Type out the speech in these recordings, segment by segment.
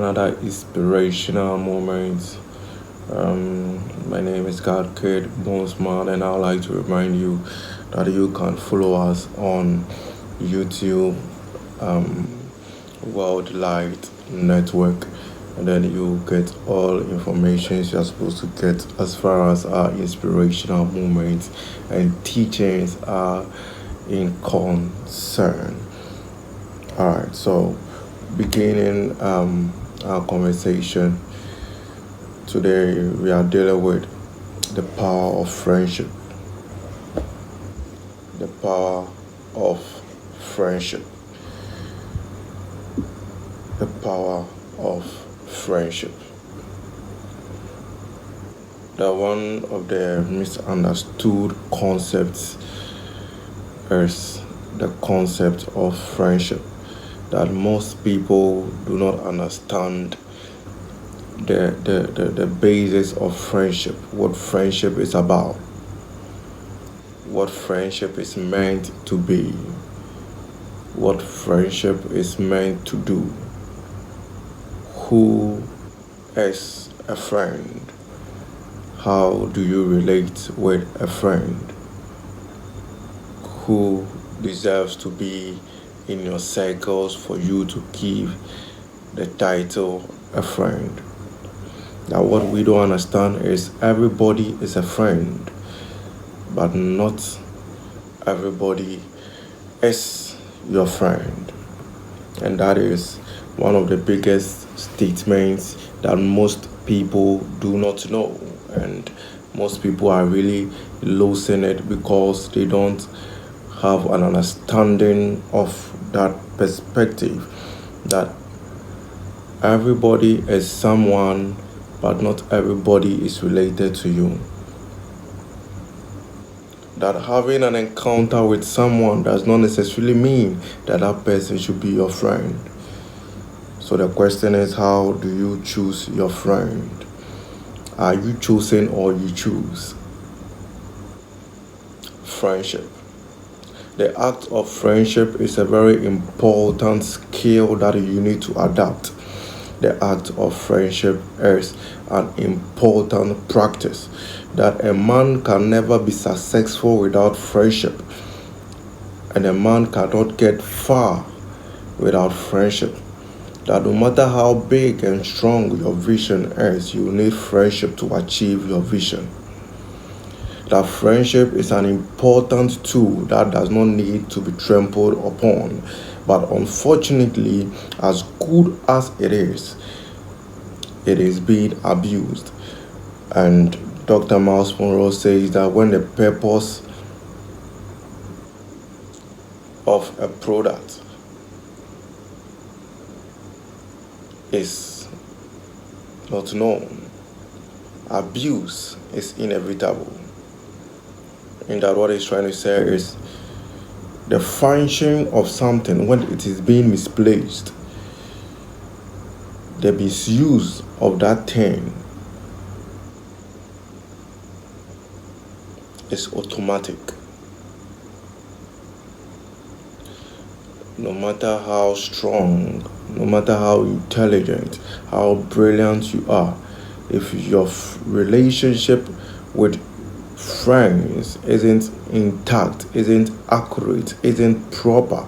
another inspirational moment. My name is God Kid Bonesman, and I'd like to remind you that you can follow us on YouTube, World Light Network, and then you get all information you're supposed to get as far as our inspirational moments and teachings are in concern. All right, so beginning our conversation today, we are dealing with the power of friendship. The power of friendship. The power of friendship. That one of the misunderstood concepts is the concept of friendship. That most people do not understand the basis of friendship, what friendship is about, what friendship is meant to be, what friendship is meant to do, who is a friend, how do you relate with a friend, who deserves to be in your circles for you to give the title a friend. Now, what we don't understand is everybody is a friend, but not everybody is your friend. And that is one of the biggest statements that most people do not know. And most people are really losing it because they don't have an understanding of that perspective that everybody is someone, but not everybody is related to you. That having an encounter with someone does not necessarily mean that that person should be your friend. So the question is, how do you choose your friend? Are you choosing or you choose? Friendship. The act of friendship is a very important skill that you need to adapt. The act of friendship is an important practice that a man can never be successful without friendship, and a man cannot get far without friendship. That no matter how big and strong your vision is, you need friendship to achieve your vision. That friendship is an important tool that does not need to be trampled upon. But unfortunately, as good as it is being abused. And Dr. Miles Monroe says that when the purpose of a product is not known, abuse is inevitable. And that what he's trying to say is the function of something when it is being misplaced, the misuse of that thing is automatic. No matter how strong, no matter how intelligent, how brilliant you are, if your relationship with friends isn't intact, isn't accurate, isn't proper,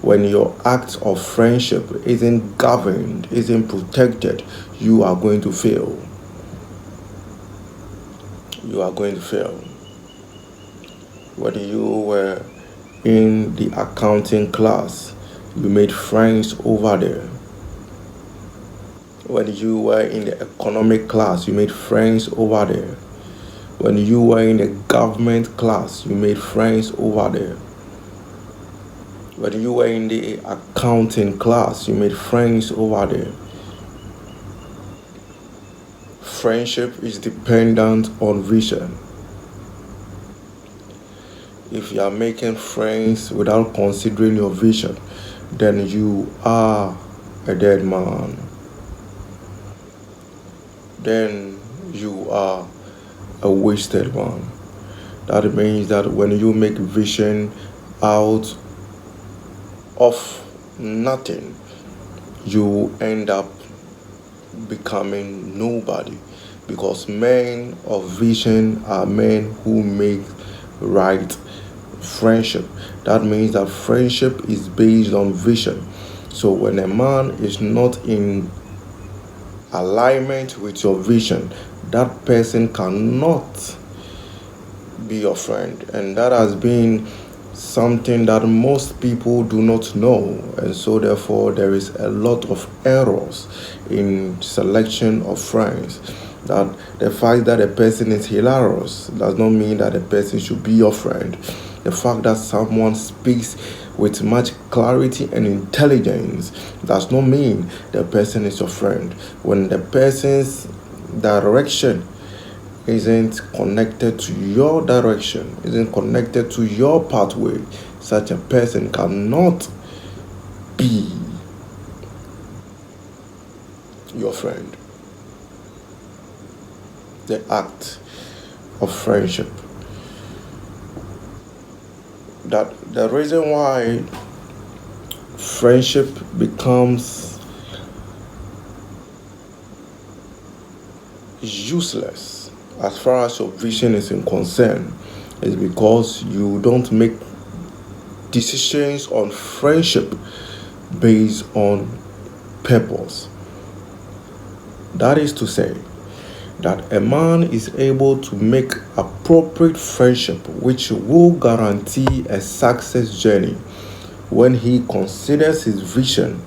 when your act of friendship isn't governed, isn't protected, you are going to fail. You are going to fail. Whether you were in the accounting class, you made friends over there. When you were in the economic class, you made friends over there. When you were in the government class, you made friends over there. When you were in the accounting class, you made friends over there. Friendship is dependent on vision. If you are making friends without considering your vision, then you are a dead man. Then you are a wasted one. That means that when you make vision out of nothing, you end up becoming nobody, because men of vision are men who make right friendship. That means that friendship is based on vision. So when a man is not in alignment with your vision, that person cannot be your friend. And that has been something that most people do not know. And so therefore there is a lot of errors in selection of friends. That the fact that a person is hilarious does not mean that a person should be your friend. The fact that someone speaks with much clarity and intelligence does not mean the person is your friend. When the person's direction isn't connected to your direction, isn't connected to your pathway, such a person cannot be your friend. The act of friendship. That the reason why friendship becomes useless as far as your vision is concerned is because you don't make decisions on friendship based on purpose. That is to say, that a man is able to make appropriate friendship which will guarantee a success journey when he considers his vision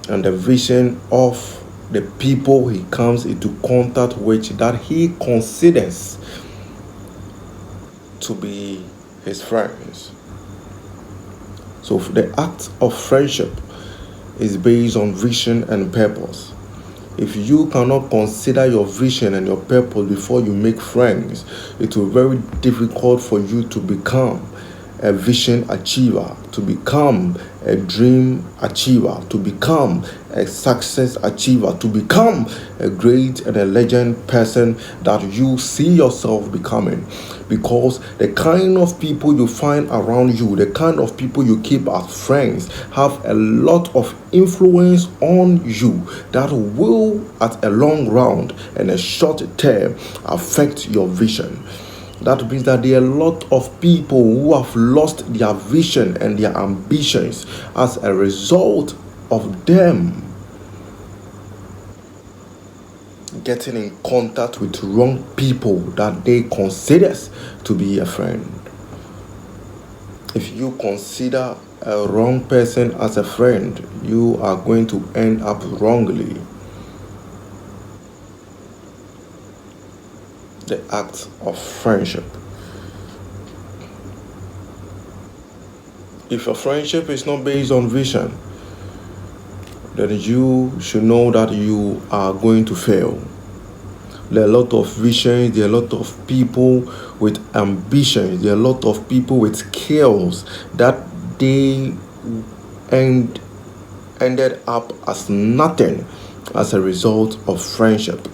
and the vision of the people he comes into contact with that he considers to be his friends. So the act of friendship is based on vision and purpose. If you cannot consider your vision and your purpose before you make friends, it will be very difficult for you to become a vision achiever, to become a dream achiever, to become a success achiever, to become a great and a legend person that you see yourself becoming. Because the kind of people you find around you, the kind of people you keep as friends, have a lot of influence on you that will, at a long round and a short term, affect your vision. That means that there are a lot of people who have lost their vision and their ambitions as a result of them getting in contact with wrong people that they consider to be a friend. If you consider a wrong person as a friend, you are going to end up wrongly. The act of friendship. If your friendship is not based on vision, then you should know that you are going to fail. There are a lot of visions, there are a lot of people with ambitions, there are a lot of people with skills that they ended up as nothing as a result of friendship.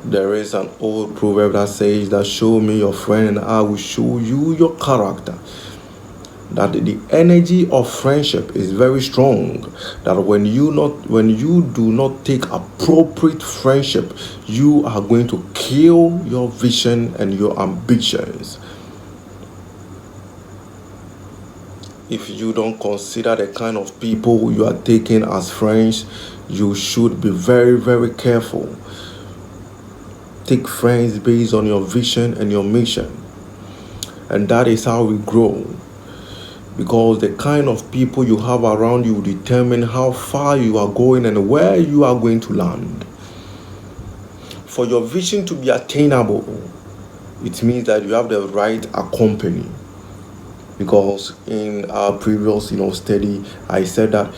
There is an old proverb that says that show me your friend and I will show you your character. That the energy of friendship is very strong. That when you do not take appropriate friendship, you are going to kill your vision and your ambitions. If you don't consider the kind of people you are taking as friends, you should be very, very careful. Take friends based on your vision and your mission. And that is how we grow. Because the kind of people you have around you determine how far you are going and where you are going to land. For your vision to be attainable, it means that you have the right company. Because in our previous study, I said that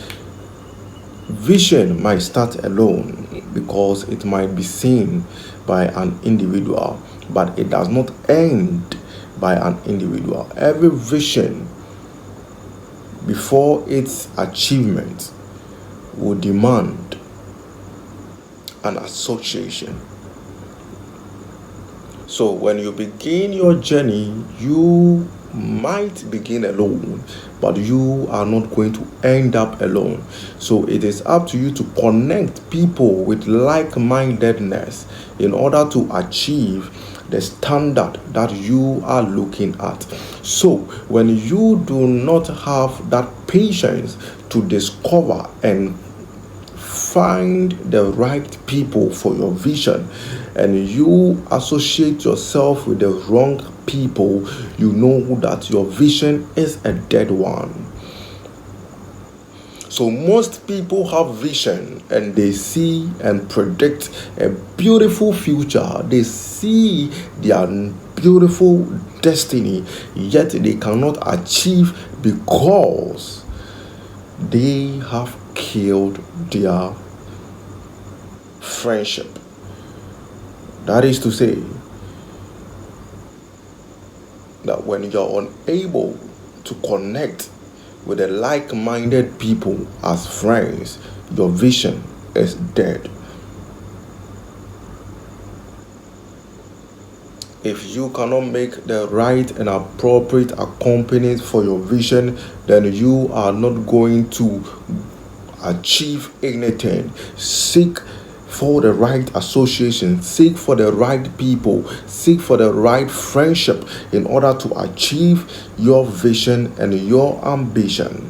vision might start alone because it might be seen by an individual, but it does not end by an individual. Every vision, before its achievement, will demand an association. So when you begin your journey, you might begin alone, but you are not going to end up alone. So it is up to you to connect people with like-mindedness in order to achieve the standard that you are looking at. So when you do not have that patience to discover and find the right people for your vision, and you associate yourself with the wrong people, you know that your vision is a dead one. So most people have vision and they see and predict a beautiful future. They see their beautiful destiny, yet they cannot achieve because they have killed their friendship. That is to say that when you're unable to connect with the like-minded people as friends, your vision is dead. If you cannot make the right and appropriate accompaniment for your vision, then you are not going to achieve anything. Seek for the right association, seek for the right people, seek for the right friendship in order to achieve your vision and your ambition.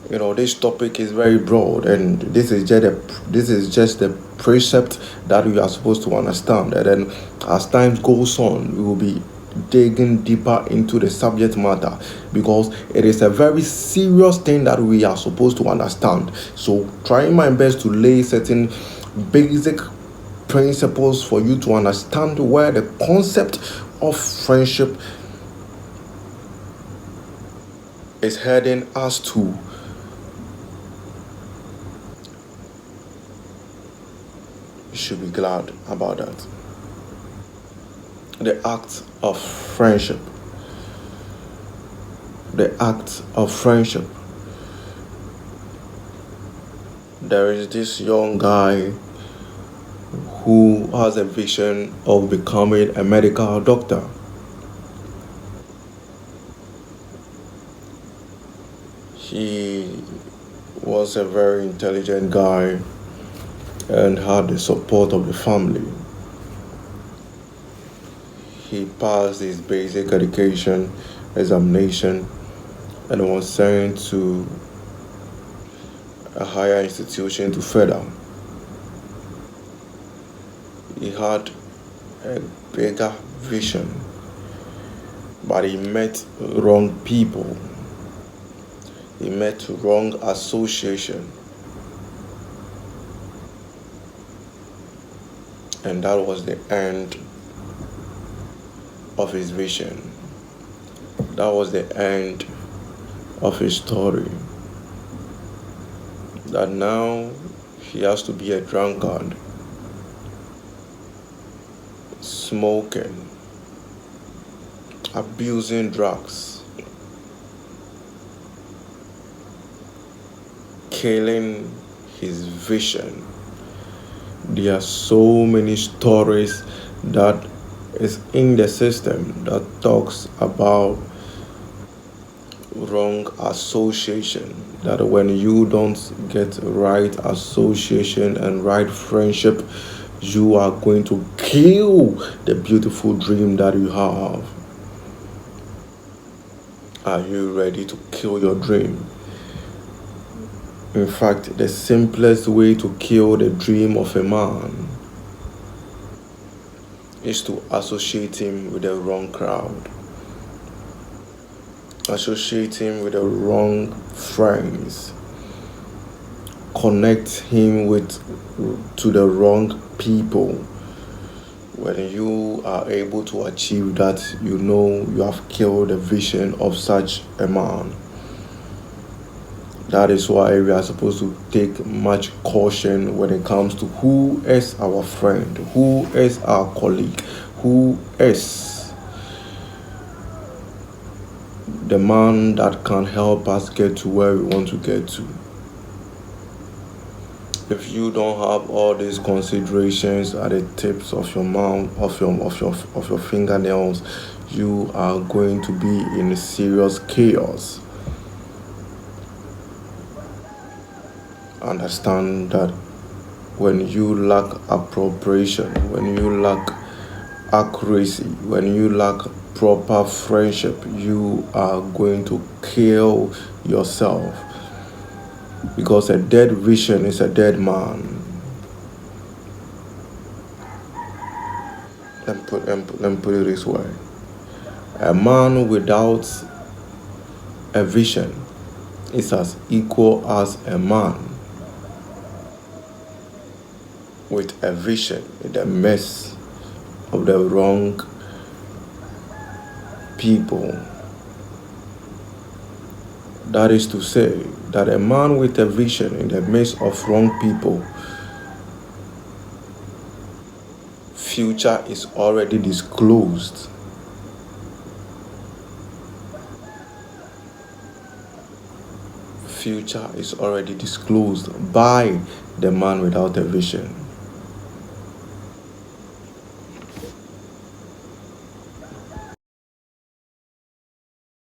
This topic is very broad, and this is just the precept that we are supposed to understand. And then as time goes on, we will be digging deeper into the subject matter, because it is a very serious thing that we are supposed to understand. So trying my best to lay certain basic principles for you to understand where the concept of friendship is heading us to. You should be glad about that. The act of friendship. The act of friendship. There is this young guy who has a vision of becoming a medical doctor. He was a very intelligent guy and had the support of the family. He passed his basic education examination and was sent to a higher institution to further. He had a bigger vision, but he met wrong people. He met wrong association. And that was the end of his vision. That was the end of his story. That now he has to be a drunkard, smoking, abusing drugs, killing his vision. There are so many stories that is in the system that talks about wrong association, that when you don't get right association and right friendship, you are going to kill the beautiful dream that you have. Are you ready to kill your dream? In fact, the simplest way to kill the dream of a man is to associate him with the wrong crowd. Associate him with the wrong friends. Connect him to the wrong people. When you are able to achieve that, you know you have killed the vision of such a man. That is why we are supposed to take much caution when it comes to who is our friend, who is our colleague, who is the man that can help us get to where we want to get to. If you don't have all these considerations at the tips of your mouth, of your fingernails, you are going to be in serious chaos. Understand that when you lack appropriation, when you lack accuracy, when you lack proper friendship, you are going to kill yourself, because a dead vision is a dead man. Let me put it this way: a man without a vision is as equal as a man with a vision in the midst of the wrong people. That is to say, that a man with a vision in the midst of wrong people, future is already disclosed. Future is already disclosed by the man without a vision.